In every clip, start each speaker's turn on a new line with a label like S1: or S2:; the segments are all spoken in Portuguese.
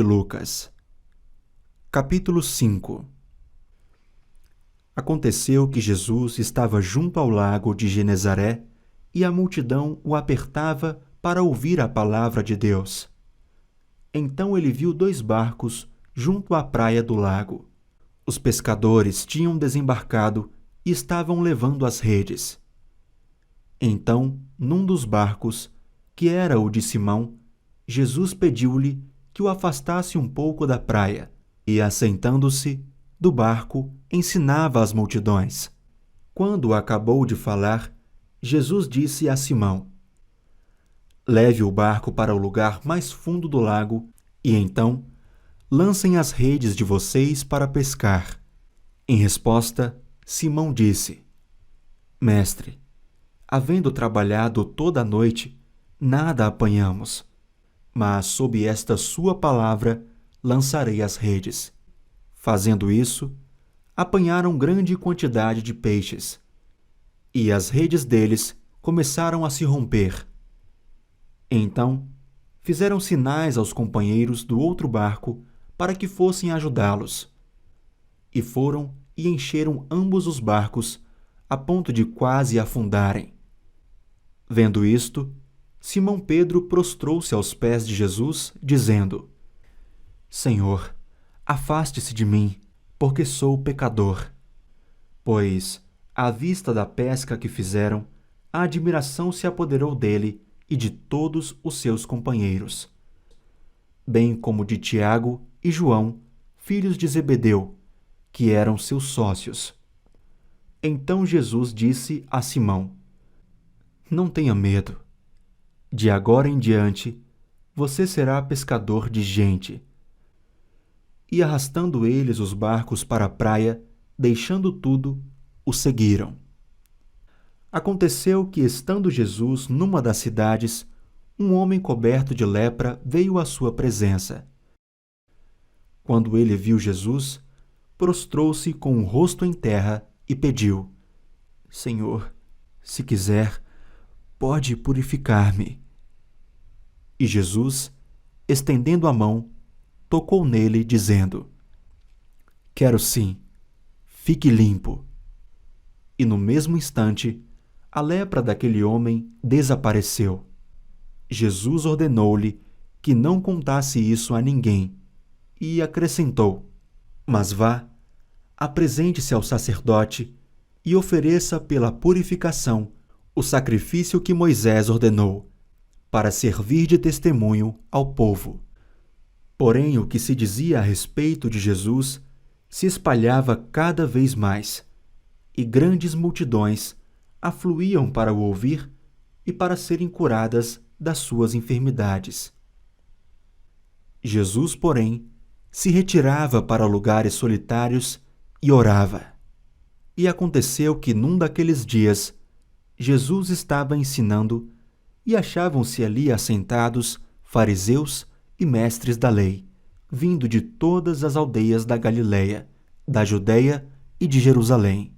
S1: Lucas. Capítulo 5. Aconteceu que Jesus estava junto ao lago de Genezaré e a multidão o apertava para ouvir a palavra de Deus. Então ele viu 2 barcos junto à praia do lago. Os pescadores tinham desembarcado e estavam levando as redes. Então, num dos barcos, que era o de Simão, Jesus pediu-lhe que o afastasse um pouco da praia e, assentando-se do barco, ensinava as multidões. Quando acabou de falar, Jesus disse a Simão: "Leve o barco para o lugar mais fundo do lago e então lancem as redes de vocês para pescar." Em resposta, Simão disse: "Mestre, havendo trabalhado toda a noite, nada apanhamos, mas sob esta sua palavra lançarei as redes." Fazendo isso, apanharam grande quantidade de peixes, e as redes deles começaram a se romper. Então, fizeram sinais aos companheiros do outro barco para que fossem ajudá-los. E foram e encheram ambos os barcos, a ponto de quase afundarem. Vendo isto, Simão Pedro prostrou-se aos pés de Jesus, dizendo: "Senhor, afaste-se de mim, porque sou pecador." Pois, à vista da pesca que fizeram, a admiração se apoderou dele e de todos os seus companheiros, bem como de Tiago e João, filhos de Zebedeu, que eram seus sócios. Então Jesus disse a Simão: "Não tenha medo. De agora em diante, você será pescador de gente." E arrastando eles os barcos para a praia, deixando tudo, o seguiram. Aconteceu que, estando Jesus numa das cidades, um homem coberto de lepra veio à sua presença. Quando ele viu Jesus, prostrou-se com o rosto em terra e pediu: "Senhor, se quiser, pode purificar-me." E Jesus, estendendo a mão, tocou nele, dizendo: "Quero sim, fique limpo." E no mesmo instante, a lepra daquele homem desapareceu. Jesus ordenou-lhe que não contasse isso a ninguém e acrescentou: "Mas vá, apresente-se ao sacerdote e ofereça pela purificação o sacrifício que Moisés ordenou, para servir de testemunho ao povo." Porém, o que se dizia a respeito de Jesus se espalhava cada vez mais, e grandes multidões afluíam para o ouvir e para serem curadas das suas enfermidades. Jesus, porém, se retirava para lugares solitários e orava. E aconteceu que num daqueles dias, Jesus estava ensinando e achavam-se ali assentados fariseus e mestres da lei, vindo de todas as aldeias da Galileia, da Judeia e de Jerusalém.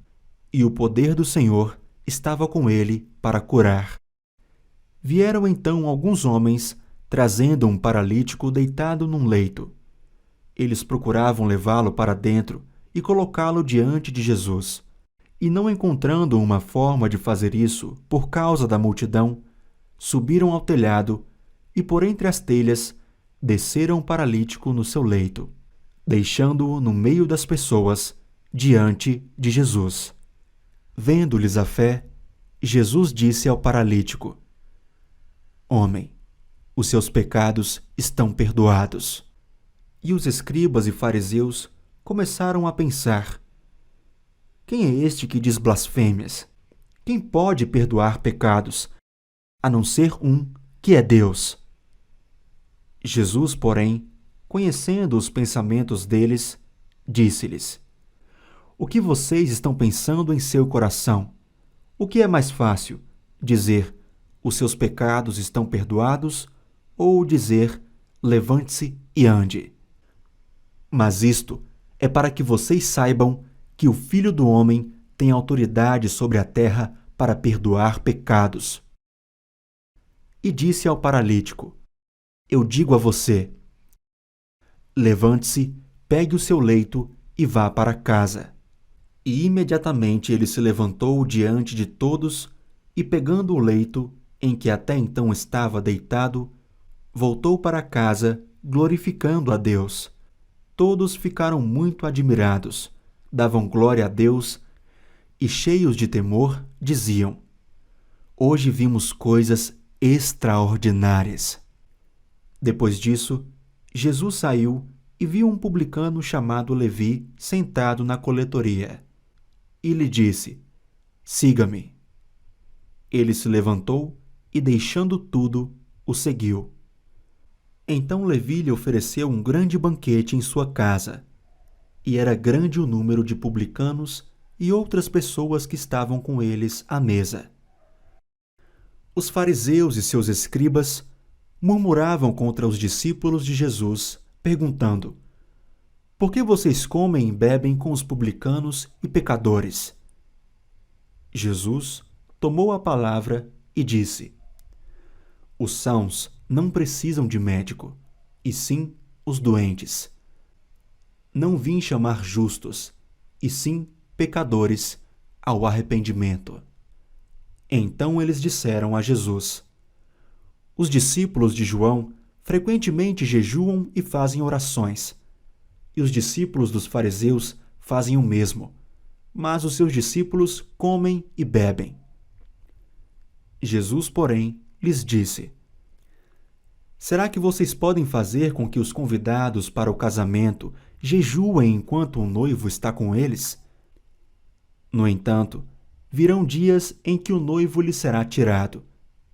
S1: E o poder do Senhor estava com ele para curar. Vieram então alguns homens, trazendo um paralítico deitado num leito. Eles procuravam levá-lo para dentro e colocá-lo diante de Jesus. E não encontrando uma forma de fazer isso por causa da multidão, subiram ao telhado e, por entre as telhas, desceram o paralítico no seu leito, deixando-o no meio das pessoas, diante de Jesus. Vendo-lhes a fé, Jesus disse ao paralítico: "Homem, os seus pecados estão perdoados." E os escribas e fariseus começaram a pensar: "Quem é este que diz blasfêmias? Quem pode perdoar pecados, a não ser um, que é Deus?" Jesus, porém, conhecendo os pensamentos deles, disse-lhes: "O que vocês estão pensando em seu coração? O que é mais fácil, dizer: 'Os seus pecados estão perdoados', ou dizer: 'Levante-se e ande'? Mas isto é para que vocês saibam que o Filho do Homem tem autoridade sobre a terra para perdoar pecados." E disse ao paralítico: "Eu digo a você, Levante-se, pegue o seu leito e vá para casa. E imediatamente ele se levantou diante de todos e, pegando o leito, em que até então estava deitado, voltou para casa, glorificando a Deus. Todos ficaram muito admirados, davam glória a Deus e, cheios de temor, diziam: Hoje vimos coisas extraordinárias. Depois disso, Jesus saiu e viu um publicano chamado Levi sentado na coletoria. E lhe disse: Siga-me. Ele se levantou e, deixando tudo, o seguiu. Então Levi lhe ofereceu um grande banquete em sua casa, e era grande o número de publicanos e outras pessoas que estavam com eles à mesa. Os fariseus e seus escribas murmuravam contra os discípulos de Jesus, perguntando: Por que vocês comem e bebem com os publicanos e pecadores? Jesus tomou a palavra e disse: Os sãos não precisam de médico, e sim os doentes. Não vim chamar justos, e sim pecadores ao arrependimento. Então eles disseram a Jesus: Os discípulos de João frequentemente jejuam e fazem orações, e os discípulos dos fariseus fazem o mesmo, mas os seus discípulos comem e bebem. Jesus, porém, lhes disse: Será que vocês podem fazer com que os convidados para o casamento jejuem enquanto o noivo está com eles? No entanto, virão dias em que o noivo lhe será tirado,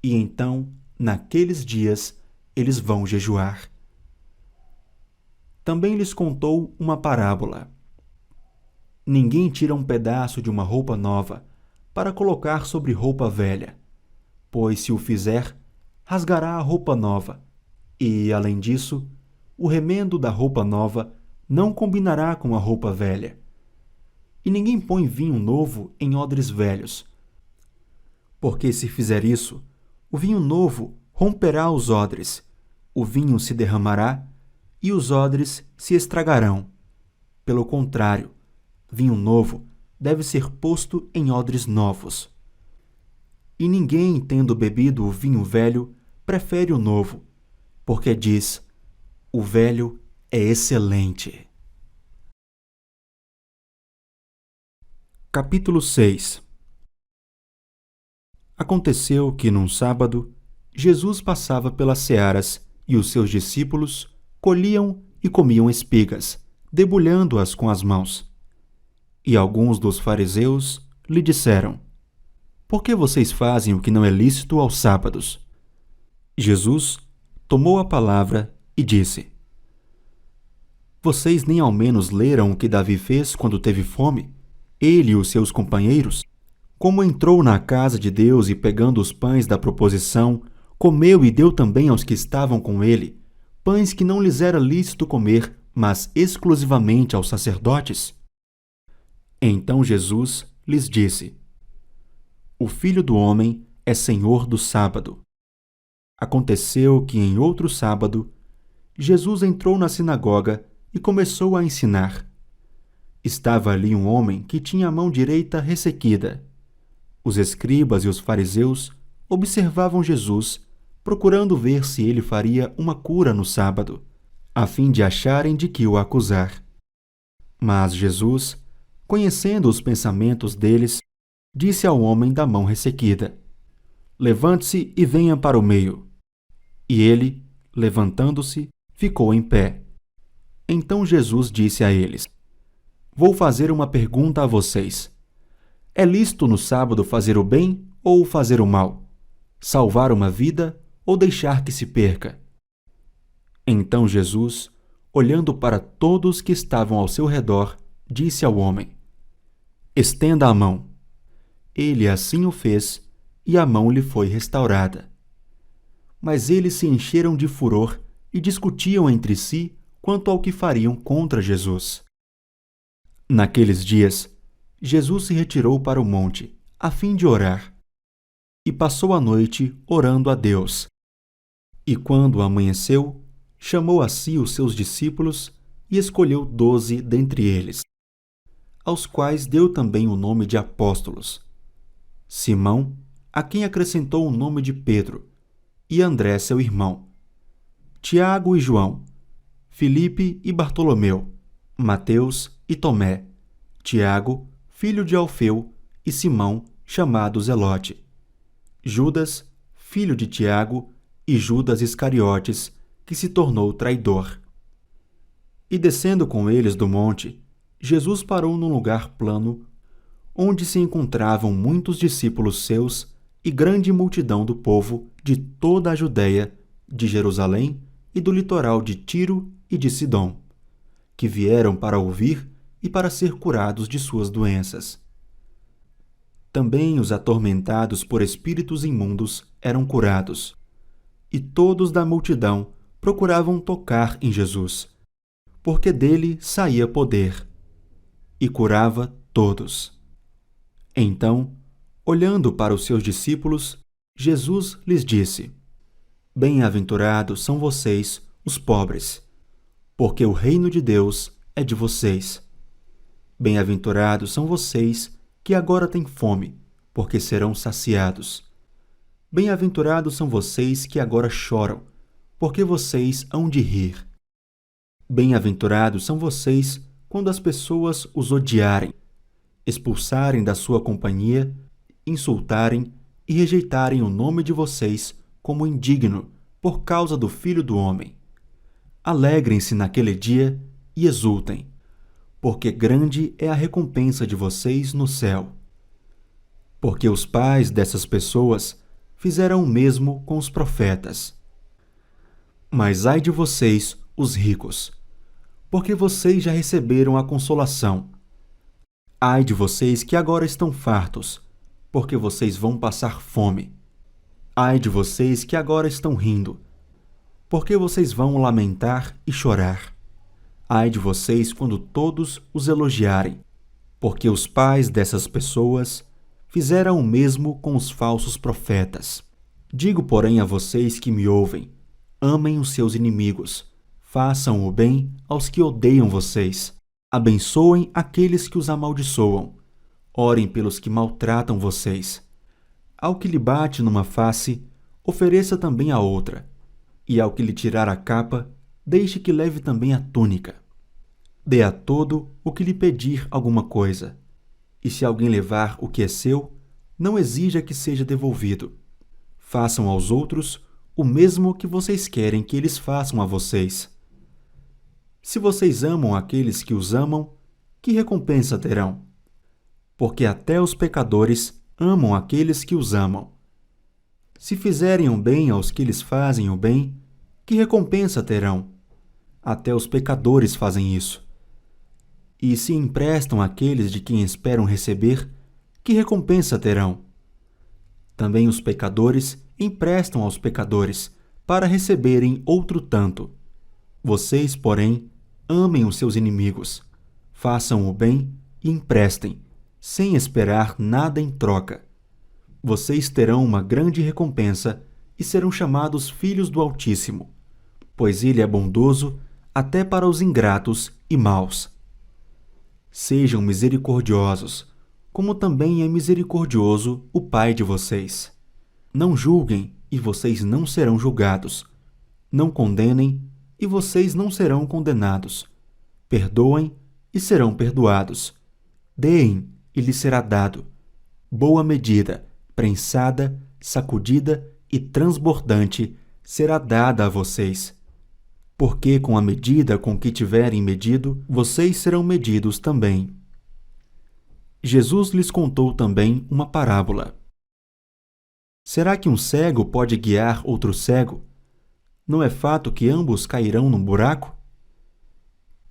S1: e então, naqueles dias, eles vão jejuar. Também lhes contou uma parábola. Ninguém tira um pedaço de uma roupa nova para colocar sobre roupa velha, pois se o fizer, rasgará a roupa nova, e, além disso, o remendo da roupa nova não combinará com a roupa velha. E ninguém põe vinho novo em odres velhos, porque se fizer isso, o vinho novo romperá os odres, o vinho se derramará e os odres se estragarão. Pelo contrário, vinho novo deve ser posto em odres novos. E ninguém, tendo bebido o vinho velho, prefere o novo, porque diz: o velho é excelente. Capítulo 6. Aconteceu que, num sábado, Jesus passava pelas searas e os seus discípulos colhiam e comiam espigas, debulhando-as com as mãos. E alguns dos fariseus lhe disseram: Por que vocês fazem o que não é lícito aos sábados? Jesus tomou a palavra e disse: Vocês nem ao menos leram o que Davi fez quando teve fome, ele e os seus companheiros? Como entrou na casa de Deus e, pegando os pães da proposição, comeu e deu também aos que estavam com ele, pães que não lhes era lícito comer, mas exclusivamente aos sacerdotes? Então Jesus lhes disse: O Filho do Homem é Senhor do sábado. Aconteceu que, em outro sábado, Jesus entrou na sinagoga e começou a ensinar. Estava ali um homem que tinha a mão direita ressequida. Os escribas e os fariseus observavam Jesus, procurando ver se ele faria uma cura no sábado, a fim de acharem de que o acusar. Mas Jesus, conhecendo os pensamentos deles, disse ao homem da mão ressequida: Levante-se e venha para o meio. E ele, levantando-se, ficou em pé. Então Jesus disse a eles: Vou fazer uma pergunta a vocês. É lícito no sábado fazer o bem ou fazer o mal? Salvar uma vida ou deixar que se perca? Então Jesus, olhando para todos que estavam ao seu redor, disse ao homem: Estenda a mão. Ele assim o fez, e a mão lhe foi restaurada. Mas eles se encheram de furor e discutiam entre si quanto ao que fariam contra Jesus. Naqueles dias, Jesus se retirou para o monte, a fim de orar, e passou a noite orando a Deus. E quando amanheceu, chamou a si os seus discípulos e escolheu 12 dentre eles, aos quais deu também o nome de apóstolos: Simão, a quem acrescentou o nome de Pedro, e André seu irmão, Tiago e João, Filipe e Bartolomeu, Mateus e Tomé, Tiago, filho de Alfeu, e Simão, chamado Zelote, Judas, filho de Tiago, e Judas Iscariotes, que se tornou traidor. E descendo com eles do monte, Jesus parou num lugar plano, onde se encontravam muitos discípulos seus e grande multidão do povo de toda a Judéia, de Jerusalém e do litoral de Tiro e de Sidom, que vieram para ouvir e para ser curados de suas doenças. Também os atormentados por espíritos imundos eram curados, e todos da multidão procuravam tocar em Jesus, porque dele saía poder, e curava todos. Então, olhando para os seus discípulos, Jesus lhes disse: Bem-aventurados são vocês, os pobres, porque o reino de Deus é de vocês. Bem-aventurados são vocês que agora têm fome, porque serão saciados. Bem-aventurados são vocês que agora choram, porque vocês hão de rir. Bem-aventurados são vocês quando as pessoas os odiarem, expulsarem da sua companhia, insultarem e rejeitarem o nome de vocês como indigno por causa do Filho do Homem. Alegrem-se naquele dia e exultem, porque grande é a recompensa de vocês no céu. Porque os pais dessas pessoas fizeram o mesmo com os profetas. Mas ai de vocês, os ricos, porque vocês já receberam a consolação. Ai de vocês que agora estão fartos, porque vocês vão passar fome. Ai de vocês que agora estão rindo, porque vocês vão lamentar e chorar. Ai de vocês quando todos os elogiarem, porque os pais dessas pessoas fizeram o mesmo com os falsos profetas. Digo, porém, a vocês que me ouvem: amem os seus inimigos, façam o bem aos que odeiam vocês, abençoem aqueles que os amaldiçoam, orem pelos que maltratam vocês. Ao que lhe bate numa face, ofereça também a outra, e ao que lhe tirar a capa, deixe que leve também a túnica. Dê a todo o que lhe pedir alguma coisa, e se alguém levar o que é seu, não exija que seja devolvido. Façam aos outros o mesmo que vocês querem que eles façam a vocês. Se vocês amam aqueles que os amam, que recompensa terão? Porque até os pecadores amam aqueles que os amam. Se fizerem o bem aos que lhes fazem o bem, que recompensa terão? Até os pecadores fazem isso. E se emprestam àqueles de quem esperam receber, que recompensa terão? Também os pecadores emprestam aos pecadores, para receberem outro tanto. Vocês, porém, amem os seus inimigos, façam o bem e emprestem, sem esperar nada em troca. Vocês terão uma grande recompensa e serão chamados filhos do Altíssimo, pois ele é bondoso até para os ingratos e maus. Sejam misericordiosos, como também é misericordioso o Pai de vocês. Não julguem, e vocês não serão julgados. Não condenem, e vocês não serão condenados. Perdoem, e serão perdoados. Deem, e lhes será dado. Boa medida, prensada, sacudida e transbordante será dada a vocês. Porque com a medida com que tiverem medido, vocês serão medidos também. Jesus lhes contou também uma parábola. Será que um cego pode guiar outro cego? Não é fato que ambos cairão num buraco?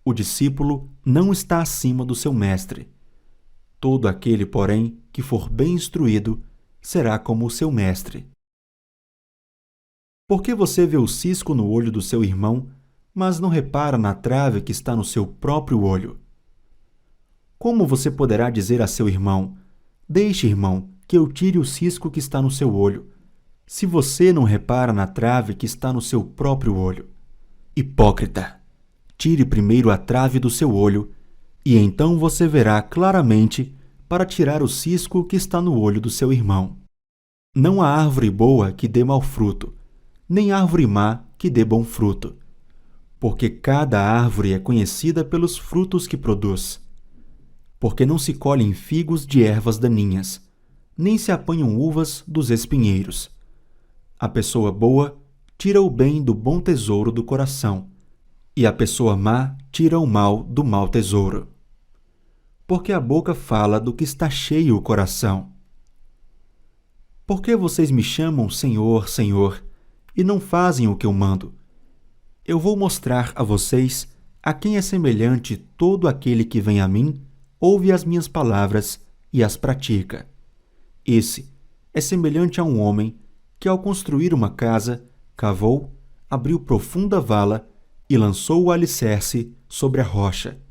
S1: O discípulo não está acima do seu mestre. Todo aquele, porém, que for bem instruído, será como o seu mestre. Por que você vê o cisco no olho do seu irmão, mas não repara na trave que está no seu próprio olho? Como você poderá dizer a seu irmão: deixe, irmão, que eu tire o cisco que está no seu olho, se você não repara na trave que está no seu próprio olho? Hipócrita, tire primeiro a trave do seu olho, e então você verá claramente para tirar o cisco que está no olho do seu irmão. Não há árvore boa que dê mau fruto, nem árvore má que dê bom fruto, porque cada árvore é conhecida pelos frutos que produz. Porque não se colhem figos de ervas daninhas, nem se apanham uvas dos espinheiros. A pessoa boa tira o bem do bom tesouro do coração, e a pessoa má tira o mal do mau tesouro. Porque a boca fala do que está cheio o coração. Por que vocês me chamam Senhor, Senhor, e não fazem o que eu mando? Eu vou mostrar a vocês a quem é semelhante todo aquele que vem a mim, ouve as minhas palavras e as pratica. Esse é semelhante a um homem que, ao construir uma casa, cavou, abriu profunda vala e lançou o alicerce sobre a rocha.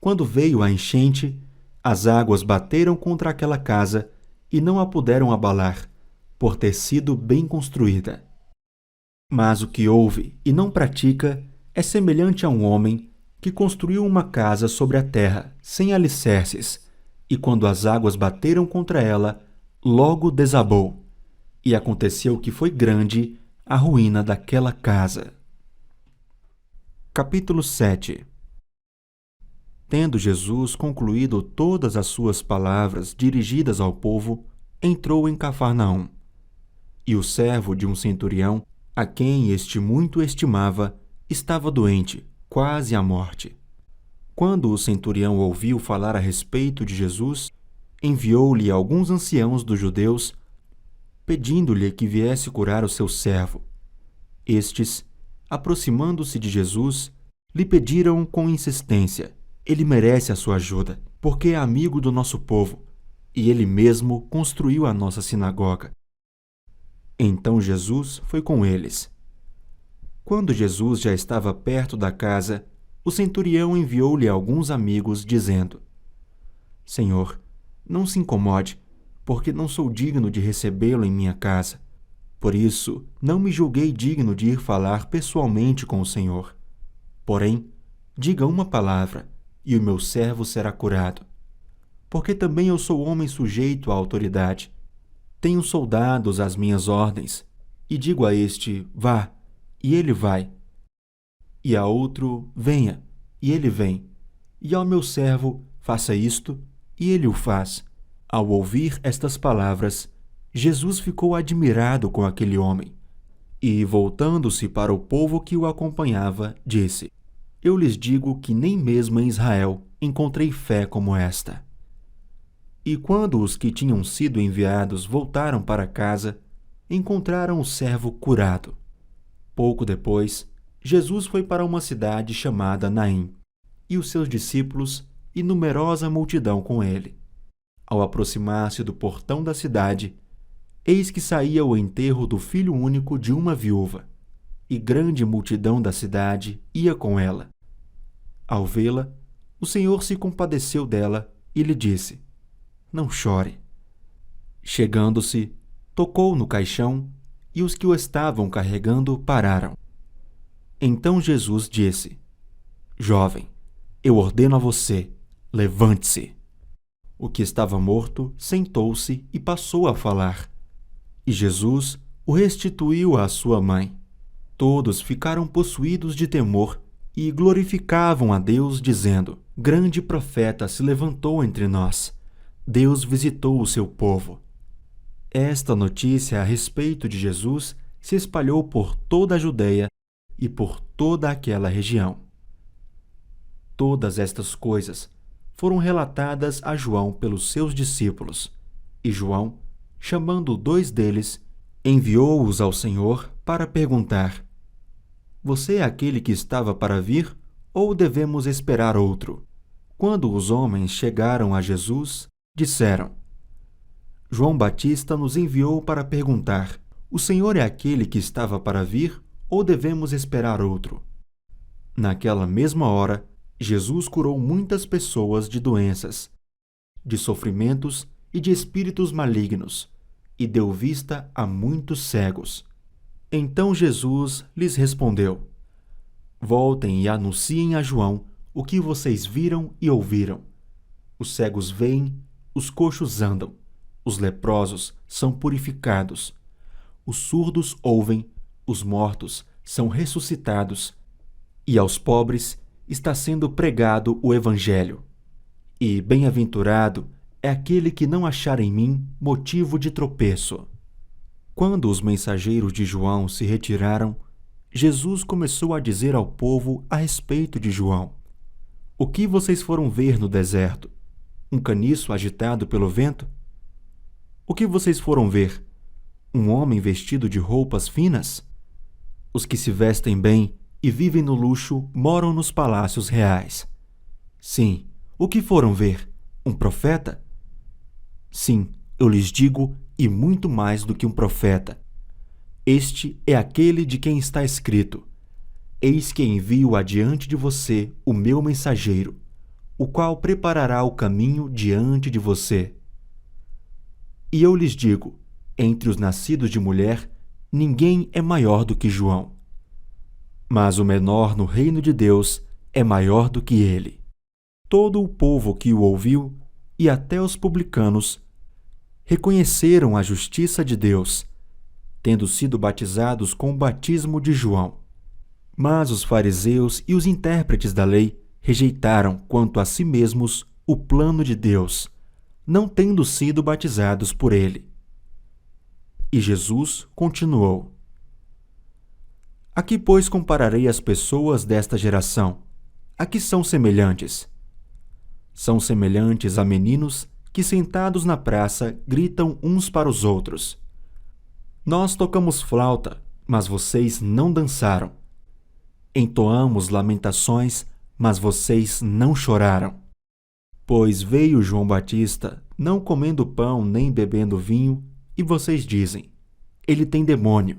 S1: Quando veio a enchente, as águas bateram contra aquela casa e não a puderam abalar, por ter sido bem construída. Mas o que ouve e não pratica é semelhante a um homem que construiu uma casa sobre a terra, sem alicerces, e quando as águas bateram contra ela, logo desabou. E aconteceu que foi grande a ruína daquela casa. Capítulo 7. Tendo Jesus concluído todas as suas palavras dirigidas ao povo, entrou em Cafarnaum. E o servo de um centurião, a quem este muito estimava, estava doente, quase à morte. Quando o centurião ouviu falar a respeito de Jesus, enviou-lhe alguns anciãos dos judeus, pedindo-lhe que viesse curar o seu servo. Estes, aproximando-se de Jesus, lhe pediram com insistência: ele merece a sua ajuda, porque é amigo do nosso povo, e ele mesmo construiu a nossa sinagoga. Então Jesus foi com eles. Quando Jesus já estava perto da casa, o centurião enviou-lhe alguns amigos, dizendo: Senhor, não se incomode, porque não sou digno de recebê-lo em minha casa. Por isso, não me julguei digno de ir falar pessoalmente com o Senhor. Porém, diga uma palavra, e o meu servo será curado. Porque também eu sou homem sujeito à autoridade. Tenho soldados às minhas ordens, e digo a este: vá, e ele vai. E a outro: venha, e ele vem. E ao meu servo: faça isto, e ele o faz. Ao ouvir estas palavras, Jesus ficou admirado com aquele homem, e, voltando-se para o povo que o acompanhava, disse: Eu lhes digo que nem mesmo em Israel encontrei fé como esta. E quando os que tinham sido enviados voltaram para casa, encontraram o servo curado. Pouco depois, Jesus foi para uma cidade chamada Naim, e os seus discípulos e numerosa multidão com ele. Ao aproximar-se do portão da cidade, eis que saía o enterro do filho único de uma viúva, e grande multidão da cidade ia com ela. Ao vê-la, o Senhor se compadeceu dela e lhe disse: Não chore. Chegando-se, tocou no caixão, e os que o estavam carregando pararam. Então Jesus disse: Jovem, eu ordeno a você, levante-se. O que estava morto sentou-se e passou a falar. E Jesus o restituiu à sua mãe. Todos ficaram possuídos de temor e glorificavam a Deus, dizendo: Grande profeta se levantou entre nós. Deus visitou o seu povo. Esta notícia a respeito de Jesus se espalhou por toda a Judeia e por toda aquela região. Todas estas coisas foram relatadas a João pelos seus discípulos, e João, chamando 2 deles, enviou-os ao Senhor para perguntar: Você é aquele que estava para vir, ou devemos esperar outro? Quando os homens chegaram a Jesus, disseram: João Batista nos enviou para perguntar: O Senhor é aquele que estava para vir, ou devemos esperar outro? Naquela mesma hora, Jesus curou muitas pessoas de doenças, de sofrimentos e de espíritos malignos, e deu vista a muitos cegos. Então Jesus lhes respondeu: Voltem e anunciem a João o que vocês viram e ouviram. Os cegos veem, os coxos andam, os leprosos são purificados, os surdos ouvem, os mortos são ressuscitados, e aos pobres está sendo pregado o Evangelho. E bem-aventurado é aquele que não achar em mim motivo de tropeço. Quando os mensageiros de João se retiraram, Jesus começou a dizer ao povo a respeito de João: O que vocês foram ver no deserto? Um caniço agitado pelo vento? O que vocês foram ver? Um homem vestido de roupas finas? Os que se vestem bem e vivem no luxo moram nos palácios reais. Sim, o que foram ver? Um profeta? Sim, eu lhes digo, e muito mais do que um profeta. Este é aquele de quem está escrito: Eis que envio adiante de você o meu mensageiro, o qual preparará o caminho diante de você. E eu lhes digo, entre os nascidos de mulher, ninguém é maior do que João. Mas o menor no reino de Deus é maior do que ele. Todo o povo que o ouviu, e até os publicanos, reconheceram a justiça de Deus, tendo sido batizados com o batismo de João. Mas os fariseus e os intérpretes da lei rejeitaram quanto a si mesmos o plano de Deus, não tendo sido batizados por ele. E Jesus continuou: A que, pois, compararei as pessoas desta geração? A que são semelhantes? São semelhantes a meninos que, sentados na praça, gritam uns para os outros: Nós tocamos flauta, mas vocês não dançaram. Entoamos lamentações, mas vocês não choraram. Pois veio João Batista, não comendo pão nem bebendo vinho, e vocês dizem: Ele tem demônio.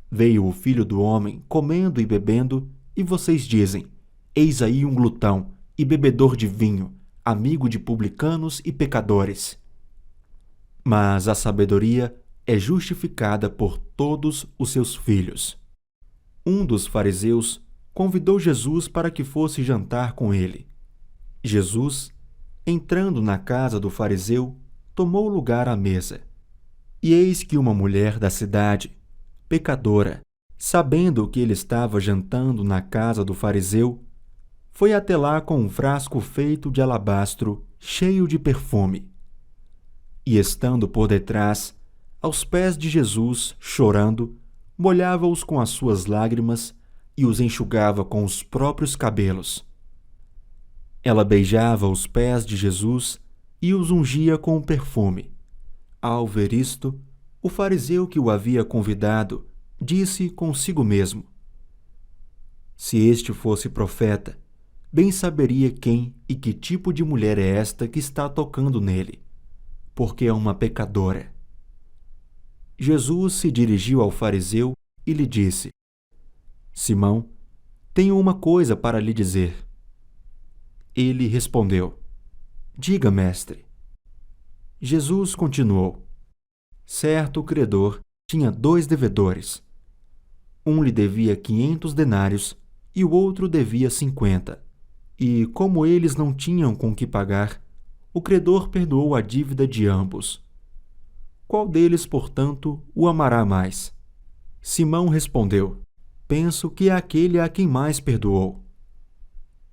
S1: Veio o Filho do Homem comendo e bebendo, e vocês dizem: Eis aí um glutão e bebedor de vinho, amigo de publicanos e pecadores. Mas a sabedoria é justificada por todos os seus filhos. Um dos fariseus convidou Jesus para que fosse jantar com ele. Jesus, entrando na casa do fariseu, tomou lugar à mesa. E eis que uma mulher da cidade, pecadora, sabendo que ele estava jantando na casa do fariseu, foi até lá com um frasco feito de alabastro, cheio de perfume. E estando por detrás, aos pés de Jesus, chorando, molhava-os com as suas lágrimas e os enxugava com os próprios cabelos. Ela beijava os pés de Jesus e os ungia com o perfume. Ao ver isto, o fariseu que o havia convidado disse consigo mesmo: Se este fosse profeta, bem saberia quem e que tipo de mulher é esta que está tocando nele, porque é uma pecadora. Jesus se dirigiu ao fariseu e lhe disse: Simão, tenho uma coisa para lhe dizer. Ele respondeu: Diga, mestre. Jesus continuou: Certo credor tinha 2 devedores. Um lhe devia 500 denários e o outro devia 50. E, como eles não tinham com que pagar, o credor perdoou a dívida de ambos. Qual deles, portanto, o amará mais? Simão respondeu: Penso que é aquele a quem mais perdoou.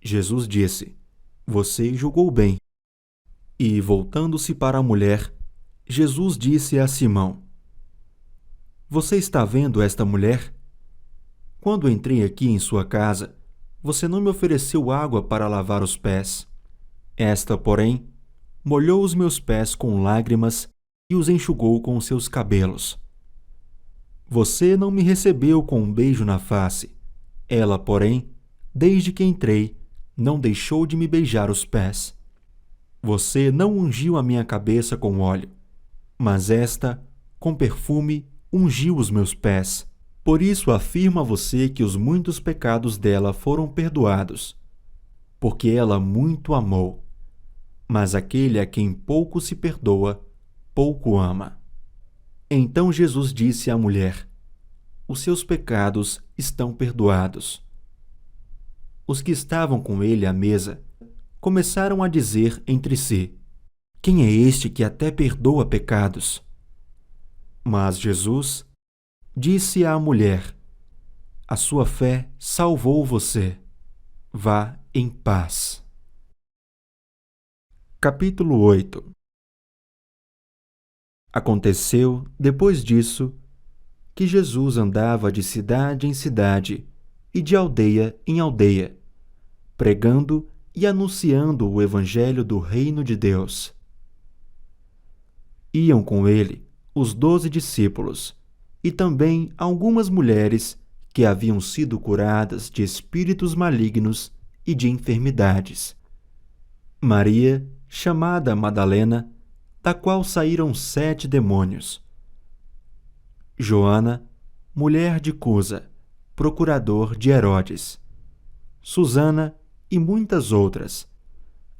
S1: Jesus disse: Você julgou bem. E, voltando-se para a mulher, Jesus disse a Simão: Você está vendo esta mulher? Quando entrei aqui em sua casa, você não me ofereceu água para lavar os pés. Esta, porém, molhou os meus pés com lágrimas e os enxugou com os seus cabelos. Você não me recebeu com um beijo na face. Ela, porém, desde que entrei, não deixou de me beijar os pés. Você não ungiu a minha cabeça com óleo, mas esta, com perfume, ungiu os meus pés. Por isso afirmo a você que os muitos pecados dela foram perdoados, porque ela muito amou. Mas aquele a quem pouco se perdoa, pouco ama. Então Jesus disse à mulher: Os seus pecados estão perdoados. Os que estavam com ele à mesa começaram a dizer entre si: Quem é este que até perdoa pecados? Mas Jesus disse à mulher: A sua fé salvou você. Vá em paz. Capítulo 8. Aconteceu, depois disso, que Jesus andava de cidade em cidade e de aldeia em aldeia, pregando e anunciando o evangelho do reino de Deus. Iam com ele os 12 discípulos e também algumas mulheres que haviam sido curadas de espíritos malignos e de enfermidades. Maria, chamada Madalena, da qual saíram 7 demônios. Joana, mulher de Cusa, procurador de Herodes. Susana e muitas outras,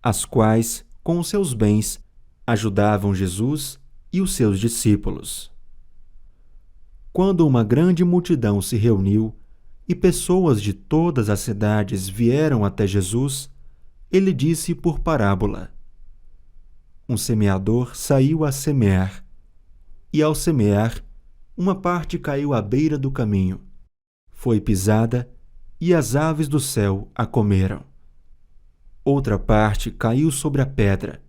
S1: as quais, com os seus bens, ajudavam Jesus e os seus discípulos. Quando uma grande multidão se reuniu e pessoas de todas as cidades vieram até Jesus, ele disse por parábola: Um semeador saiu a semear, e ao semear, uma parte caiu à beira do caminho, foi pisada e as aves do céu a comeram. Outra parte caiu sobre a pedra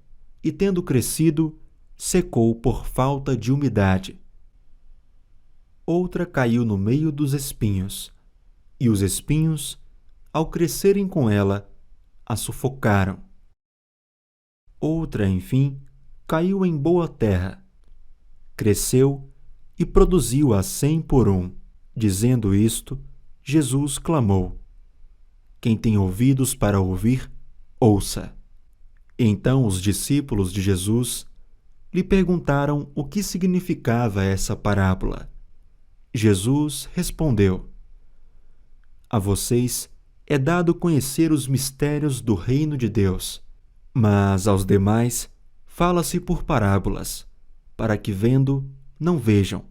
S1: e, tendo crescido, secou por falta de umidade. Outra caiu no meio dos espinhos, e os espinhos, ao crescerem com ela, a sufocaram. Outra, enfim, caiu em boa terra, cresceu e produziu a 100 por 1. Dizendo isto, Jesus clamou: Quem tem ouvidos para ouvir, ouça. Então os discípulos de Jesus lhe perguntaram o que significava essa parábola. Jesus respondeu: A vocês é dado conhecer os mistérios do reino de Deus, mas aos demais fala-se por parábolas, para que vendo, não vejam,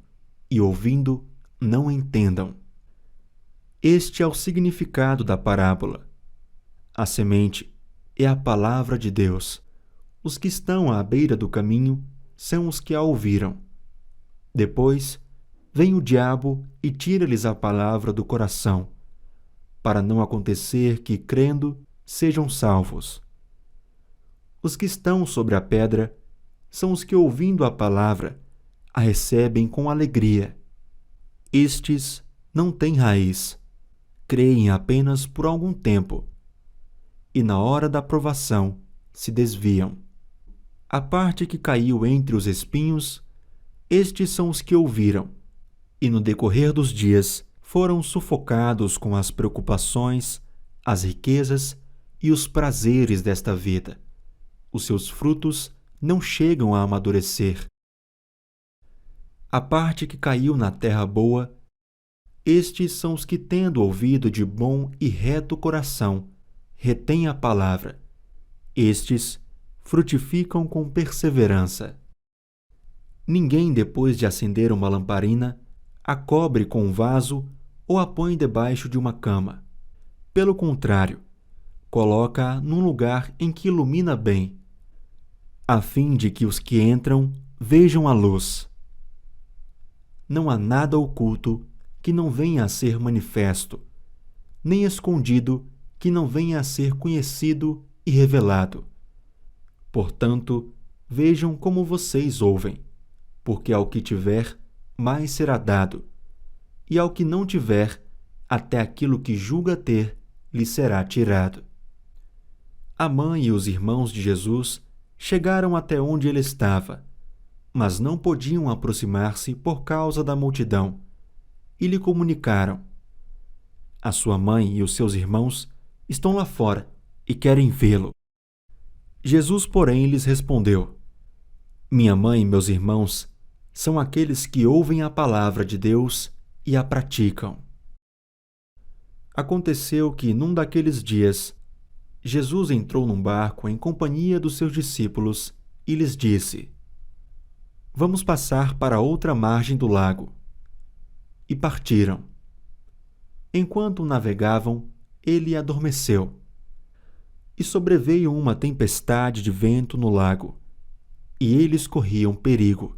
S1: e ouvindo, não entendam. Este é o significado da parábola. A semente é a palavra de Deus. Os que estão à beira do caminho são os que a ouviram. Depois, vem o diabo e tira-lhes a palavra do coração, para não acontecer que, crendo, sejam salvos. Os que estão sobre a pedra são os que, ouvindo a palavra, a recebem com alegria. Estes não têm raiz, creem apenas por algum tempo, e na hora da provação se desviam. A parte que caiu entre os espinhos, estes são os que ouviram, e no decorrer dos dias foram sufocados com as preocupações, as riquezas e os prazeres desta vida. Os seus frutos não chegam a amadurecer. A parte que caiu na terra boa, estes são os que, tendo ouvido de bom e reto coração, retêm a palavra. Estes frutificam com perseverança. Ninguém, depois de acender uma lamparina, a cobre com um vaso ou a põe debaixo de uma cama. Pelo contrário, coloca-a num lugar em que ilumina bem, a fim de que os que entram vejam a luz. Não há nada oculto que não venha a ser manifesto, nem escondido que não venha a ser conhecido e revelado. Portanto, vejam como vocês ouvem, porque ao que tiver, mais será dado, e ao que não tiver, até aquilo que julga ter, lhe será tirado. A mãe e os irmãos de Jesus chegaram até onde ele estava, mas não podiam aproximar-se por causa da multidão, e lhe comunicaram: A sua mãe e os seus irmãos estão lá fora e querem vê-lo. Jesus, porém, lhes respondeu: Minha mãe e meus irmãos são aqueles que ouvem a palavra de Deus e a praticam. Aconteceu que, num daqueles dias, Jesus entrou num barco em companhia dos seus discípulos e lhes disse: Vamos passar para outra margem do lago. E partiram. Enquanto navegavam, ele adormeceu. E sobreveio uma tempestade de vento no lago, e eles corriam perigo.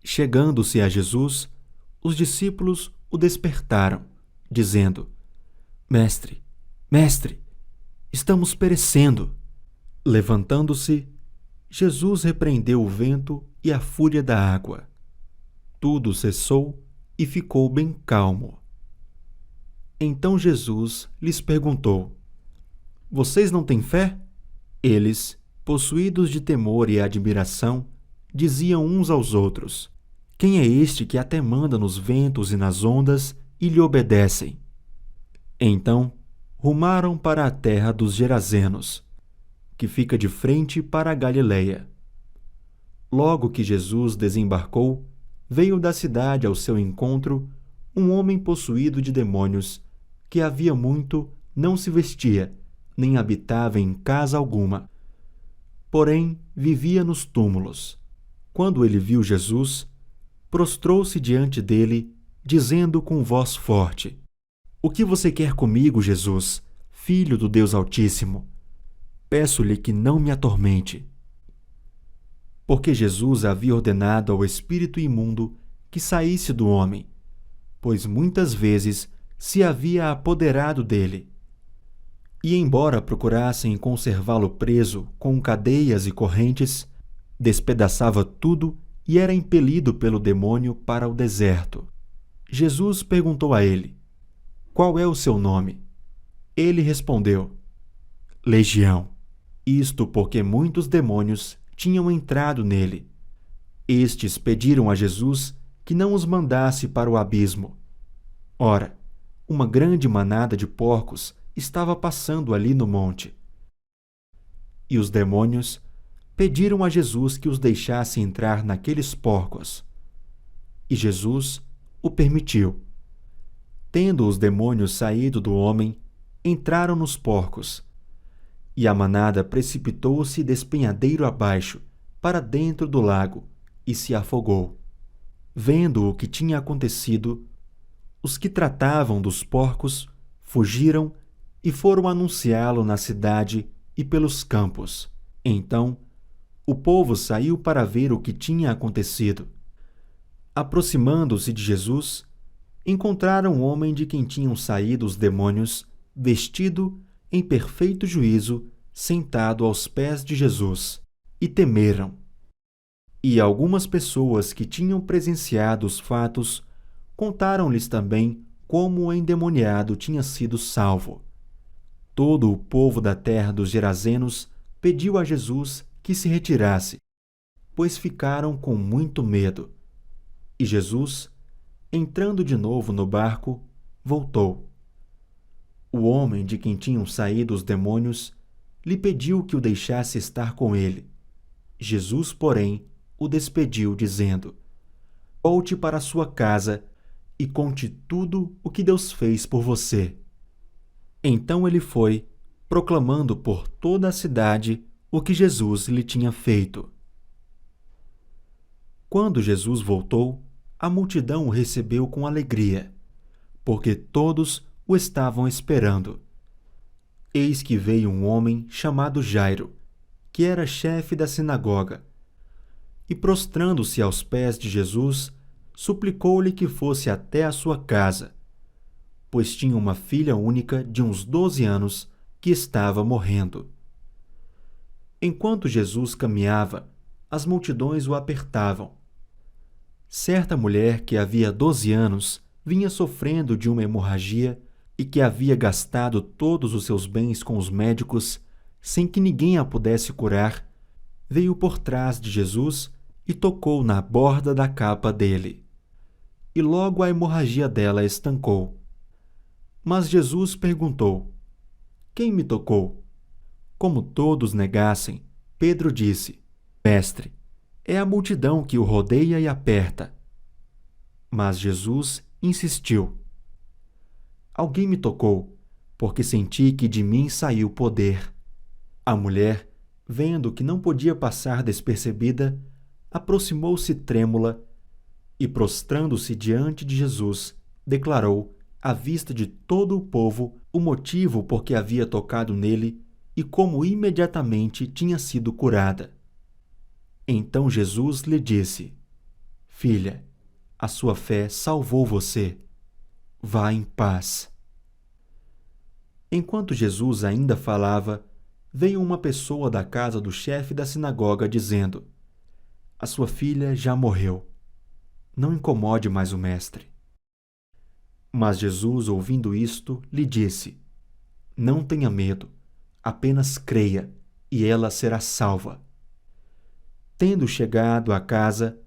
S1: Chegando-se a Jesus, os discípulos o despertaram, dizendo: Mestre, mestre, estamos perecendo. Levantando-se, Jesus repreendeu o vento e a fúria da água. Tudo cessou e ficou bem calmo. Então Jesus lhes perguntou: Vocês não têm fé? Eles, possuídos de temor e admiração, diziam uns aos outros: Quem é este que até manda nos ventos e nas ondas e lhe obedecem? Então rumaram para a terra dos Gerazenos, que fica de frente para a Galileia. Logo que Jesus desembarcou, veio da cidade ao seu encontro um homem possuído de demônios, que havia muito não se vestia, nem habitava em casa alguma. Porém, vivia nos túmulos. Quando ele viu Jesus, prostrou-se diante dele, dizendo com voz forte: O que você quer comigo, Jesus, Filho do Deus Altíssimo? Peço-lhe que não me atormente. Porque Jesus havia ordenado ao espírito imundo que saísse do homem, pois muitas vezes se havia apoderado dele. E embora procurassem conservá-lo preso com cadeias e correntes, despedaçava tudo e era impelido pelo demônio para o deserto. Jesus perguntou a ele: Qual é o seu nome? Ele respondeu: Legião. Isto porque muitos demônios tinham entrado nele. Estes pediram a Jesus que não os mandasse para o abismo. Ora, uma grande manada de porcos estava passando ali no monte. E os demônios pediram a Jesus que os deixasse entrar naqueles porcos. E Jesus o permitiu. Tendo os demônios saído do homem, entraram nos porcos. E a manada precipitou-se despenhadeiro abaixo, para dentro do lago, e se afogou. Vendo o que tinha acontecido, os que tratavam dos porcos fugiram e foram anunciá-lo na cidade e pelos campos. Então, o povo saiu para ver o que tinha acontecido. Aproximando-se de Jesus, encontraram um homem de quem tinham saído os demônios, vestido em perfeito juízo, sentado aos pés de Jesus, e temeram. E algumas pessoas que tinham presenciado os fatos contaram-lhes também como o endemoniado tinha sido salvo. Todo o povo da terra dos Gerazenos pediu a Jesus que se retirasse, pois ficaram com muito medo. E Jesus, entrando de novo no barco, voltou. O homem de quem tinham saído os demônios lhe pediu que o deixasse estar com ele. Jesus, porém, o despediu, dizendo: Volte para sua casa e conte tudo o que Deus fez por você. Então ele foi, proclamando por toda a cidade o que Jesus lhe tinha feito. Quando Jesus voltou, a multidão o recebeu com alegria, porque todos o estavam esperando. Eis que veio um homem chamado Jairo, que era chefe da sinagoga, e prostrando-se aos pés de Jesus, suplicou-lhe que fosse até a sua casa, pois tinha uma filha única de uns 12 anos que estava morrendo. Enquanto Jesus caminhava, as multidões o apertavam. Certa mulher que havia 12 anos vinha sofrendo de uma hemorragia e que havia gastado todos os seus bens com os médicos, sem que ninguém a pudesse curar, veio por trás de Jesus e tocou na borda da capa dele. E logo a hemorragia dela estancou. Mas Jesus perguntou: Quem me tocou? Como todos negassem, Pedro disse: Mestre, é a multidão que o rodeia e aperta. Mas Jesus insistiu: Alguém me tocou, porque senti que de mim saiu poder. A mulher, vendo que não podia passar despercebida, aproximou-se trêmula e, prostrando-se diante de Jesus, declarou, à vista de todo o povo, o motivo por que havia tocado nele e como imediatamente tinha sido curada. Então Jesus lhe disse: Filha, a sua fé salvou você. Vá em paz. Enquanto Jesus ainda falava, veio uma pessoa da casa do chefe da sinagoga dizendo: A sua filha já morreu. Não incomode mais o mestre. Mas Jesus, ouvindo isto, lhe disse: Não tenha medo, apenas creia, e ela será salva. Tendo chegado à casa,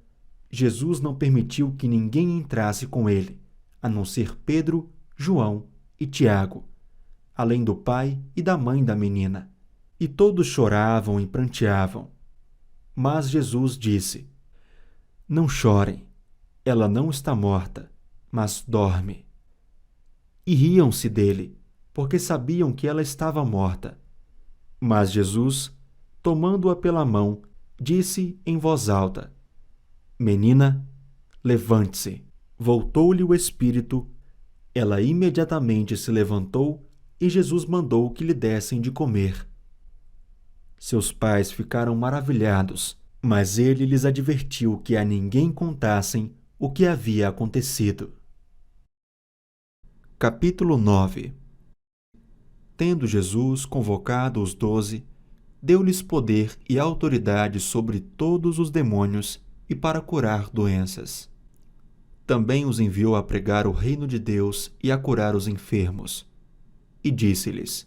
S1: Jesus não permitiu que ninguém entrasse com ele, a não ser Pedro, João e Tiago, além do pai e da mãe da menina. E todos choravam e pranteavam. Mas Jesus disse: Não chorem, ela não está morta, mas dorme. E riam-se dele, porque sabiam que ela estava morta. Mas Jesus, tomando-a pela mão, disse em voz alta: Menina, levante-se. Voltou-lhe o espírito, ela imediatamente se levantou e Jesus mandou que lhe dessem de comer. Seus pais ficaram maravilhados, mas ele lhes advertiu que a ninguém contassem o que havia acontecido. Capítulo 9. Tendo Jesus convocado os 12, deu-lhes poder e autoridade sobre todos os demônios e para curar doenças. Também os enviou a pregar o reino de Deus e a curar os enfermos. E disse-lhes: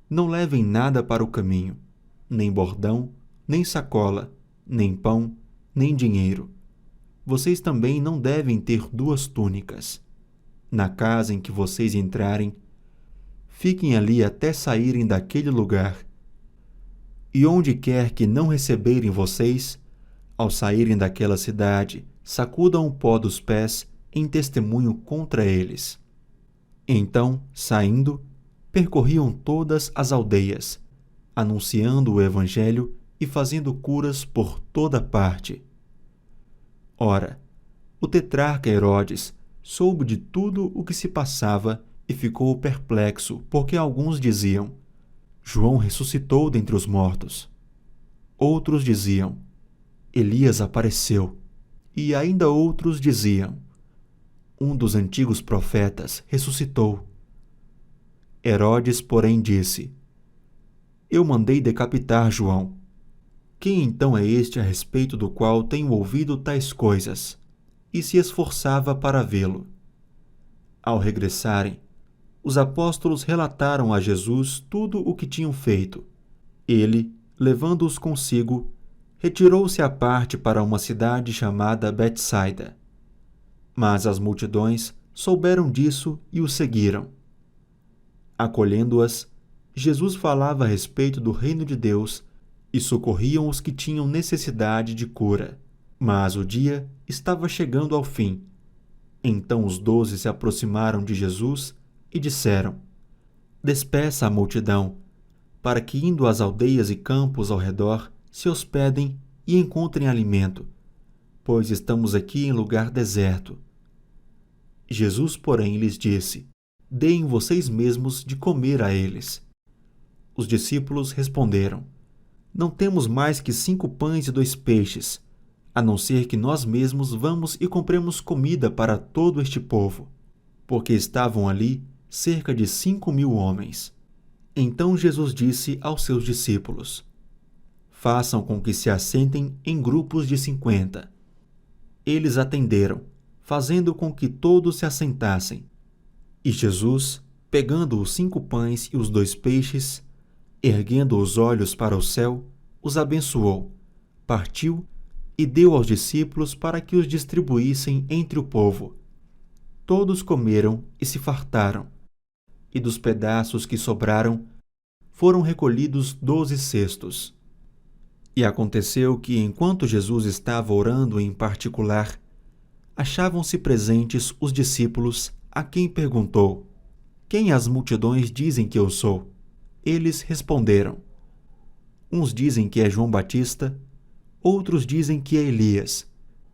S1: Não levem nada para o caminho, nem bordão, nem sacola, nem pão, nem dinheiro. Vocês também não devem ter 2 túnicas. Na casa em que vocês entrarem, fiquem ali até saírem daquele lugar. E onde quer que não receberem vocês, ao saírem daquela cidade, sacudam o pó dos pés em testemunho contra eles. Então, saindo, percorriam todas as aldeias, anunciando o evangelho e fazendo curas por toda parte. Ora, o tetrarca Herodes soube de tudo o que se passava e ficou perplexo, porque alguns diziam: João ressuscitou dentre os mortos. Outros diziam: Elias apareceu. E ainda outros diziam: Um dos antigos profetas ressuscitou. Herodes, porém, disse: Eu mandei decapitar João. Quem então é este a respeito do qual tenho ouvido tais coisas? E se esforçava para vê-lo. Ao regressarem, os apóstolos relataram a Jesus tudo o que tinham feito. Ele, levando-os consigo, retirou-se à parte para uma cidade chamada Betsaida. Mas as multidões souberam disso e o seguiram. Acolhendo-as, Jesus falava a respeito do reino de Deus e socorriam os que tinham necessidade de cura. Mas o dia estava chegando ao fim. Então os 12 se aproximaram de Jesus e disseram: Despeça a multidão, para que, indo às aldeias e campos ao redor, se hospedem e encontrem alimento, pois estamos aqui em lugar deserto. Jesus, porém, lhes disse: Deem vocês mesmos de comer a eles. Os discípulos responderam: Não temos mais que 5 pães e 2 peixes, a não ser que nós mesmos vamos e compremos comida para todo este povo, porque estavam ali cerca de 5.000 homens. Então Jesus disse aos seus discípulos: Façam com que se assentem em grupos de 50. Eles atenderam, fazendo com que todos se assentassem. E Jesus, pegando os 5 pães e os 2 peixes, erguendo os olhos para o céu, os abençoou, partiu e deu aos discípulos para que os distribuíssem entre o povo. Todos comeram e se fartaram, e dos pedaços que sobraram, foram recolhidos 12 cestos. E aconteceu que, enquanto Jesus estava orando em particular, achavam-se presentes os discípulos, a quem perguntou: Quem as multidões dizem que eu sou? Eles responderam: Uns dizem que é João Batista, outros dizem que é Elias,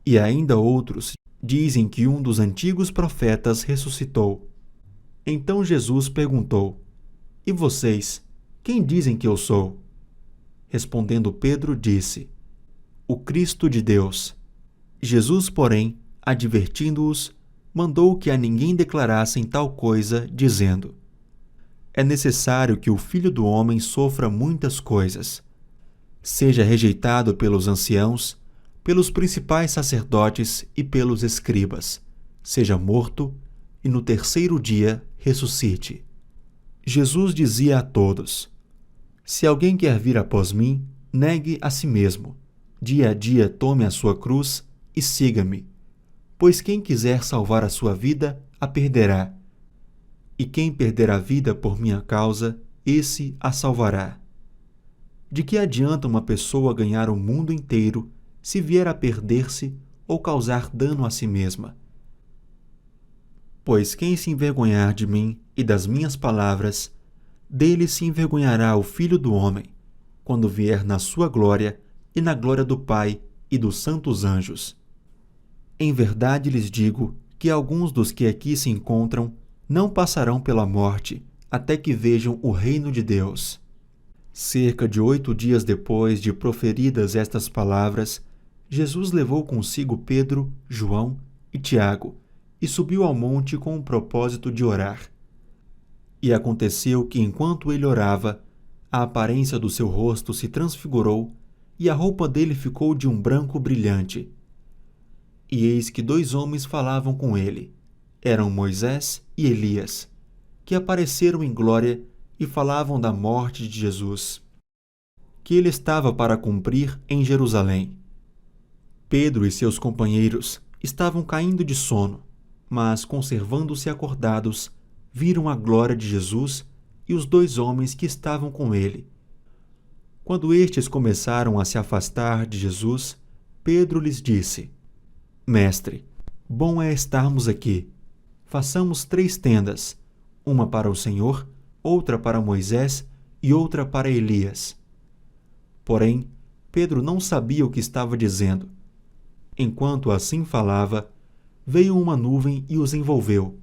S1: e ainda outros dizem que um dos antigos profetas ressuscitou. Então Jesus perguntou: E vocês, quem dizem que eu sou? Respondendo Pedro, disse: O Cristo de Deus. Jesus, porém, advertindo-os, mandou que a ninguém declarassem tal coisa, dizendo: É necessário que o Filho do Homem sofra muitas coisas, seja rejeitado pelos anciãos, pelos principais sacerdotes e pelos escribas, seja morto e no terceiro dia ressuscite. Jesus dizia a todos: Se alguém quer vir após mim, negue a si mesmo. Dia a dia tome a sua cruz e siga-me. Pois quem quiser salvar a sua vida, a perderá. E quem perder a vida por minha causa, esse a salvará. De que adianta uma pessoa ganhar o mundo inteiro se vier a perder-se ou causar dano a si mesma? Pois quem se envergonhar de mim e das minhas palavras, dele se envergonhará o Filho do Homem, quando vier na sua glória e na glória do Pai e dos santos anjos. Em verdade lhes digo que alguns dos que aqui se encontram não passarão pela morte até que vejam o reino de Deus. Cerca de 8 dias depois de proferidas estas palavras, Jesus levou consigo Pedro, João e Tiago e subiu ao monte com o propósito de orar. E aconteceu que, enquanto ele orava, a aparência do seu rosto se transfigurou e a roupa dele ficou de um branco brilhante. E eis que 2 homens falavam com ele. Eram Moisés e Elias, que apareceram em glória e falavam da morte de Jesus, que ele estava para cumprir em Jerusalém. Pedro e seus companheiros estavam caindo de sono, mas, conservando-se acordados, viram a glória de Jesus e os 2 homens que estavam com ele. Quando estes começaram a se afastar de Jesus, Pedro lhes disse: Mestre, bom é estarmos aqui. Façamos 3 tendas, uma para o Senhor, outra para Moisés e outra para Elias. Porém, Pedro não sabia o que estava dizendo. Enquanto assim falava, veio uma nuvem e os envolveu.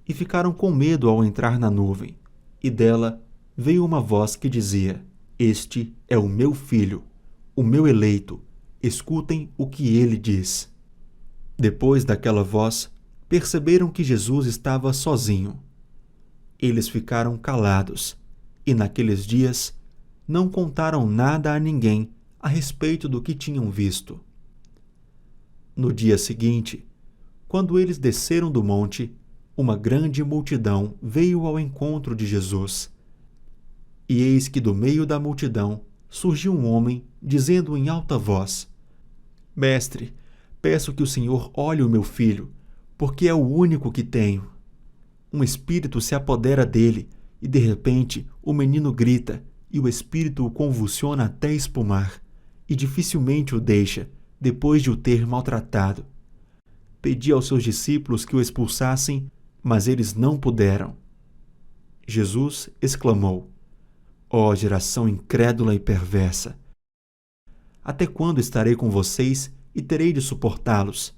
S1: E ficaram com medo ao entrar na nuvem. E dela veio uma voz que dizia: Este é o meu filho, o meu eleito. Escutem o que ele diz. Depois daquela voz, perceberam que Jesus estava sozinho. Eles ficaram calados, e naqueles dias não contaram nada a ninguém a respeito do que tinham visto. No dia seguinte, quando eles desceram do monte, uma grande multidão veio ao encontro de Jesus. E eis que do meio da multidão surgiu um homem, dizendo em alta voz: Mestre, peço que o Senhor olhe o meu filho, porque é o único que tenho. Um espírito se apodera dele, e de repente o menino grita, e o espírito o convulsiona até espumar, e dificilmente o deixa, depois de o ter maltratado. Pedi aos seus discípulos que o expulsassem, mas eles não puderam. Jesus exclamou: Ó geração incrédula e perversa! Até quando estarei com vocês e terei de suportá-los?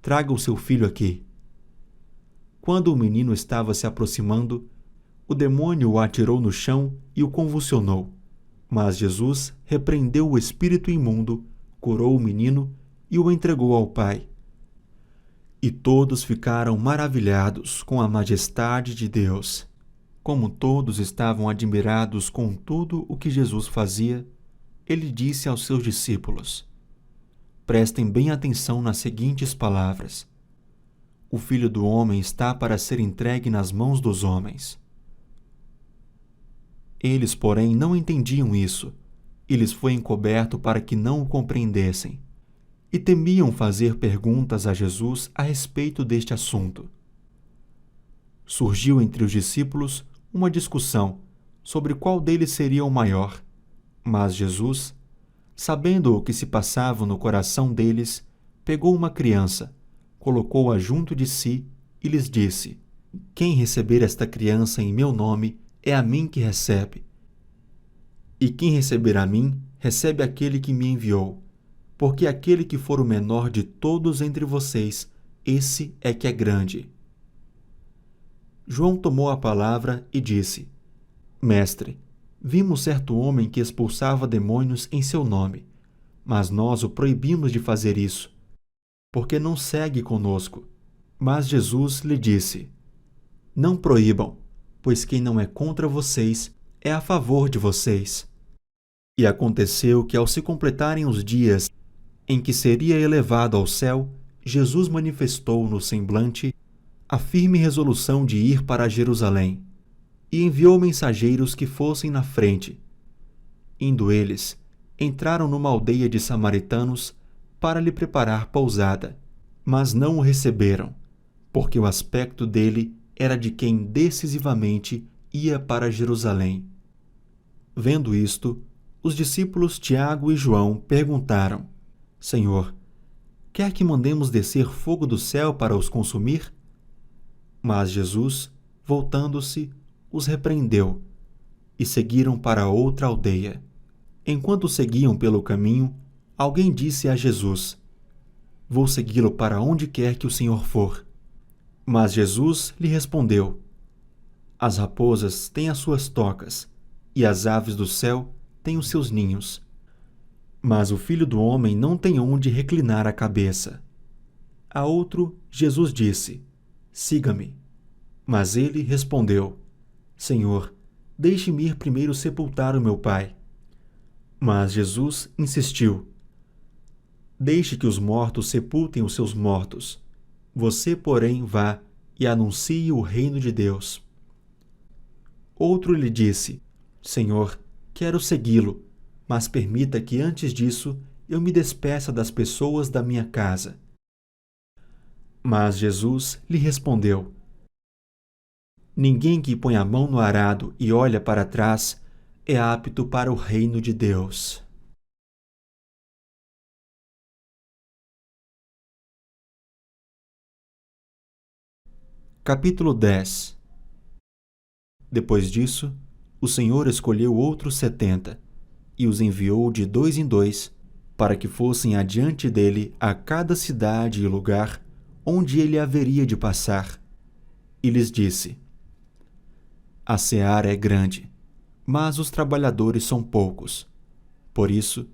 S1: Traga o seu filho aqui. Quando o menino estava se aproximando, o demônio o atirou no chão e o convulsionou. Mas Jesus repreendeu o espírito imundo, curou o menino e o entregou ao Pai. E todos ficaram maravilhados com a majestade de Deus. Como todos estavam admirados com tudo o que Jesus fazia, ele disse aos seus discípulos: Prestem bem atenção nas seguintes palavras: O Filho do Homem está para ser entregue nas mãos dos homens. Eles, porém, não entendiam isso, e lhes foi encoberto para que não o compreendessem, e temiam fazer perguntas a Jesus a respeito deste assunto. Surgiu entre os discípulos uma discussão sobre qual deles seria o maior, mas Jesus, sabendo o que se passava no coração deles, pegou uma criança, colocou-a junto de si e lhes disse: Quem receber esta criança em meu nome, é a mim que recebe. E quem receber a mim, recebe aquele que me enviou. Porque aquele que for o menor de todos entre vocês, esse é que é grande. João tomou a palavra e disse: Mestre, vimos certo homem que expulsava demônios em seu nome, mas nós o proibimos de fazer isso, porque não segue conosco. Mas Jesus lhe disse: Não proíbam, pois quem não é contra vocês é a favor de vocês. E aconteceu que, ao se completarem os dias em que seria elevado ao céu, Jesus manifestou no semblante a firme resolução de ir para Jerusalém, e enviou mensageiros que fossem na frente. Indo eles, entraram numa aldeia de samaritanos para lhe preparar pousada, mas não o receberam, porque o aspecto dele era de quem decisivamente ia para Jerusalém. Vendo isto, os discípulos Tiago e João perguntaram: Senhor, quer que mandemos descer fogo do céu para os consumir? Mas Jesus, voltando-se, os repreendeu, e seguiram para outra aldeia. Enquanto seguiam pelo caminho, alguém disse a Jesus: Vou segui-lo para onde quer que o Senhor for. Mas Jesus lhe respondeu: As raposas têm as suas tocas, e as aves do céu têm os seus ninhos. Mas o Filho do Homem não tem onde reclinar a cabeça. A outro, Jesus disse: Siga-me. Mas ele respondeu: Senhor, deixe-me ir primeiro sepultar o meu pai. Mas Jesus insistiu: Deixe que os mortos sepultem os seus mortos. Você, porém, vá e anuncie o reino de Deus. Outro lhe disse: Senhor, quero segui-lo, mas permita que antes disso eu me despeça das pessoas da minha casa. Mas Jesus lhe respondeu: Ninguém que põe a mão no arado e olha para trás é apto para o reino de Deus. Capítulo 10. Depois disso, o Senhor escolheu outros 70 e os enviou de 2 em 2 para que fossem adiante dele a cada cidade e lugar onde ele haveria de passar. E lhes disse: A seara é grande, mas os trabalhadores são poucos. Por isso,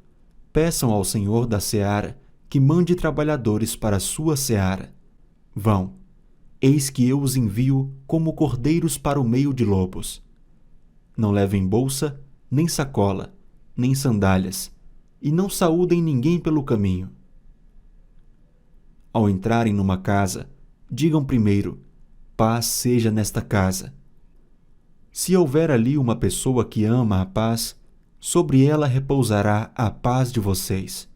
S1: peçam ao Senhor da seara que mande trabalhadores para a sua seara. Vão, eis que eu os envio como cordeiros para o meio de lobos. Não levem bolsa, nem sacola, nem sandálias, e não saúdem ninguém pelo caminho. Ao entrarem numa casa, digam primeiro: paz seja nesta casa. Se houver ali uma pessoa que ama a paz, sobre ela repousará a paz de vocês.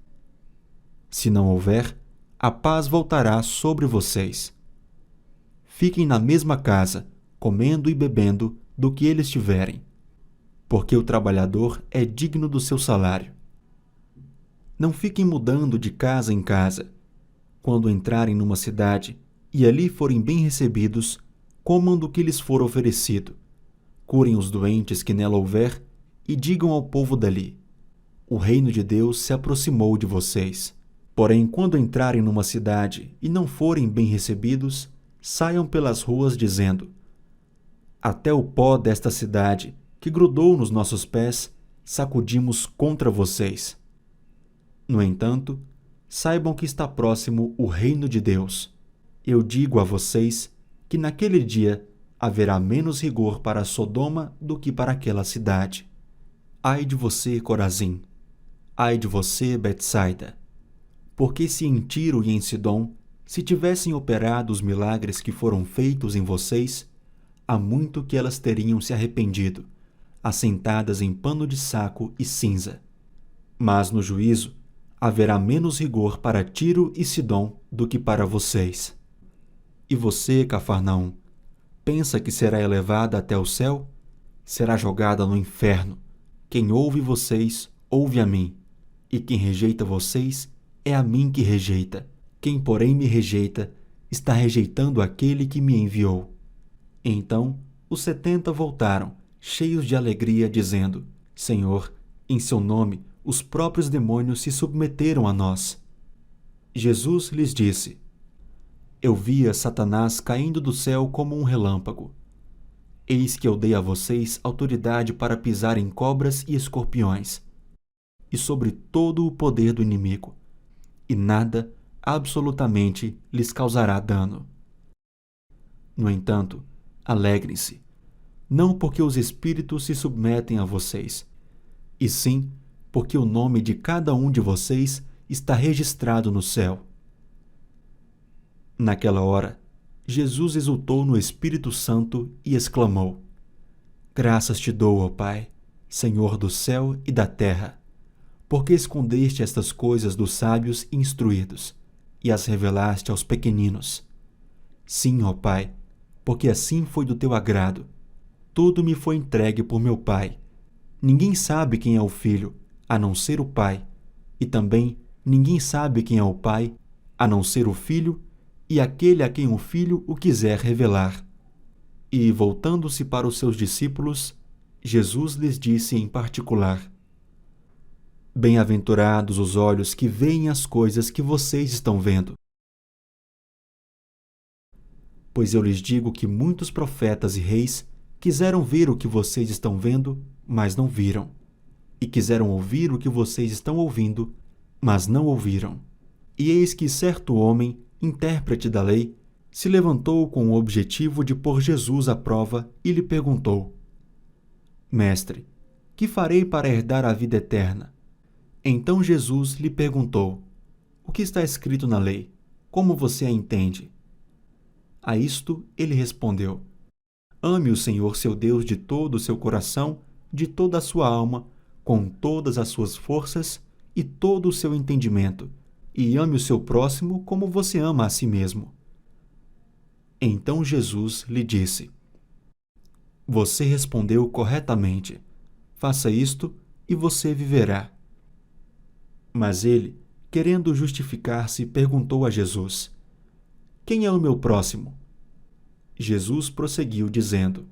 S1: Se não houver, a paz voltará sobre vocês. Fiquem na mesma casa, comendo e bebendo do que eles tiverem, porque o trabalhador é digno do seu salário. Não fiquem mudando de casa em casa. Quando entrarem numa cidade e ali forem bem recebidos, comam do que lhes for oferecido. Curem os doentes que nela houver e digam ao povo dali: o reino de Deus se aproximou de vocês. Porém, quando entrarem numa cidade e não forem bem recebidos, saiam pelas ruas dizendo: até o pó desta cidade, que grudou nos nossos pés, sacudimos contra vocês. No entanto, saibam que está próximo o reino de Deus. Eu digo a vocês que naquele dia haverá menos rigor para Sodoma do que para aquela cidade. Ai de você, Corazim! Ai de você, Betsaida! Porque se em Tiro e em Sidom se tivessem operado os milagres que foram feitos em vocês, há muito que elas teriam se arrependido, assentadas em pano de saco e cinza. Mas no juízo haverá menos rigor para Tiro e Sidom do que para vocês. E você, Cafarnaum, pensa que será elevada até o céu? Será jogada no inferno. Quem ouve vocês, ouve a mim. E quem rejeita vocês, é a mim que rejeita. Quem, porém, me rejeita, está rejeitando aquele que me enviou. Então, os 70 voltaram, cheios de alegria, dizendo: Senhor, em seu nome, os próprios demônios se submeteram a nós. Jesus lhes disse: Eu via Satanás caindo do céu como um relâmpago. Eis que eu dei a vocês autoridade para pisar em cobras e escorpiões, e sobre todo o poder do inimigo, e nada, absolutamente, lhes causará dano. No entanto, alegrem-se, não porque os espíritos se submetem a vocês, e sim porque o nome de cada um de vocês está registrado no céu. Naquela hora, Jesus exultou no Espírito Santo e exclamou: Graças te dou, ó Pai, Senhor do céu e da terra, porque escondeste estas coisas dos sábios e instruídos, e as revelaste aos pequeninos. Sim, ó Pai, porque assim foi do teu agrado. Tudo me foi entregue por meu Pai. Ninguém sabe quem é o Filho, a não ser o Pai, e também ninguém sabe quem é o Pai, a não ser o Filho, e aquele a quem o Filho o quiser revelar. E, voltando-se para os seus discípulos, Jesus lhes disse em particular: Bem-aventurados os olhos que veem as coisas que vocês estão vendo. Pois eu lhes digo que muitos profetas e reis quiseram ver o que vocês estão vendo, mas não viram, e quiseram ouvir o que vocês estão ouvindo, mas não ouviram. E eis que certo homem, intérprete da lei, se levantou com o objetivo de pôr Jesus à prova e lhe perguntou: Mestre, que farei para herdar a vida eterna? Então Jesus lhe perguntou: O que está escrito na lei? Como você a entende? A isto ele respondeu: Ame o Senhor seu Deus de todo o seu coração, de toda a sua alma, com todas as suas forças e todo o seu entendimento, e ame o seu próximo como você ama a si mesmo. Então Jesus lhe disse: Você respondeu corretamente. Faça isto e você viverá. Mas ele, querendo justificar-se, perguntou a Jesus: Quem é o meu próximo? Jesus prosseguiu dizendo: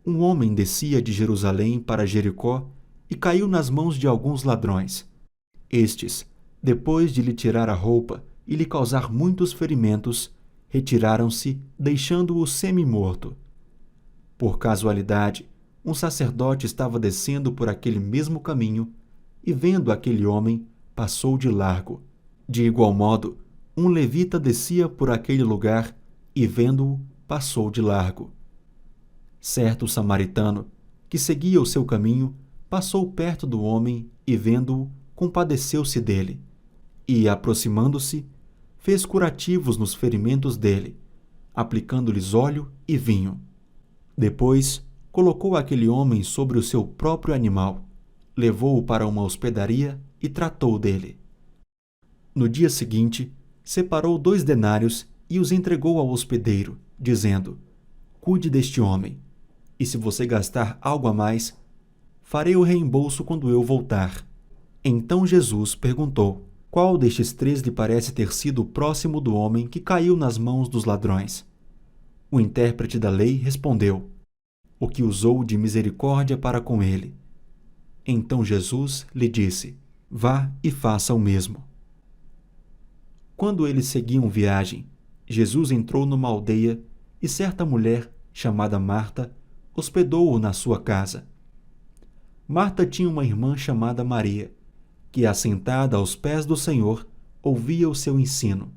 S1: Um homem descia de Jerusalém para Jericó e caiu nas mãos de alguns ladrões. Estes, depois de lhe tirar a roupa e lhe causar muitos ferimentos, retiraram-se, deixando-o semi-morto. Por casualidade, um sacerdote estava descendo por aquele mesmo caminho e, vendo aquele homem, passou de largo. De igual modo, um levita descia por aquele lugar e, vendo-o, passou de largo. Certo samaritano, que seguia o seu caminho, passou perto do homem e, vendo-o, compadeceu-se dele e, aproximando-se, fez curativos nos ferimentos dele, aplicando-lhes óleo e vinho. Depois, colocou aquele homem sobre o seu próprio animal, levou-o para uma hospedaria e tratou dele. No dia seguinte, separou 2 denários e os entregou ao hospedeiro, dizendo: Cuide deste homem, e se você gastar algo a mais, farei o reembolso quando eu voltar. Então Jesus perguntou: Qual destes 3 lhe parece ter sido próximo do homem que caiu nas mãos dos ladrões? O intérprete da lei respondeu: O que usou de misericórdia para com ele. Então Jesus lhe disse: Vá e faça o mesmo. Quando eles seguiam viagem, Jesus entrou numa aldeia e certa mulher, chamada Marta, hospedou-o na sua casa. Marta tinha uma irmã chamada Maria, que, assentada aos pés do Senhor, ouvia o seu ensino.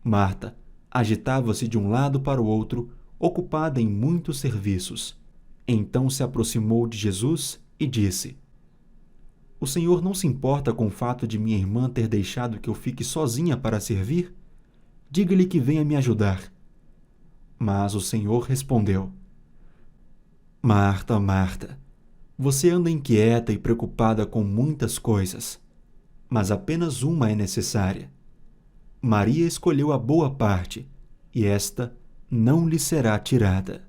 S1: Marta agitava-se de um lado para o outro, ocupada em muitos serviços. Então se aproximou de Jesus e disse: O Senhor não se importa com o fato de minha irmã ter deixado que eu fique sozinha para servir? Diga-lhe que venha me ajudar. Mas o Senhor respondeu: Marta, Marta, você anda inquieta e preocupada com muitas coisas, mas apenas uma é necessária. Maria escolheu a boa parte, e esta não lhe será tirada.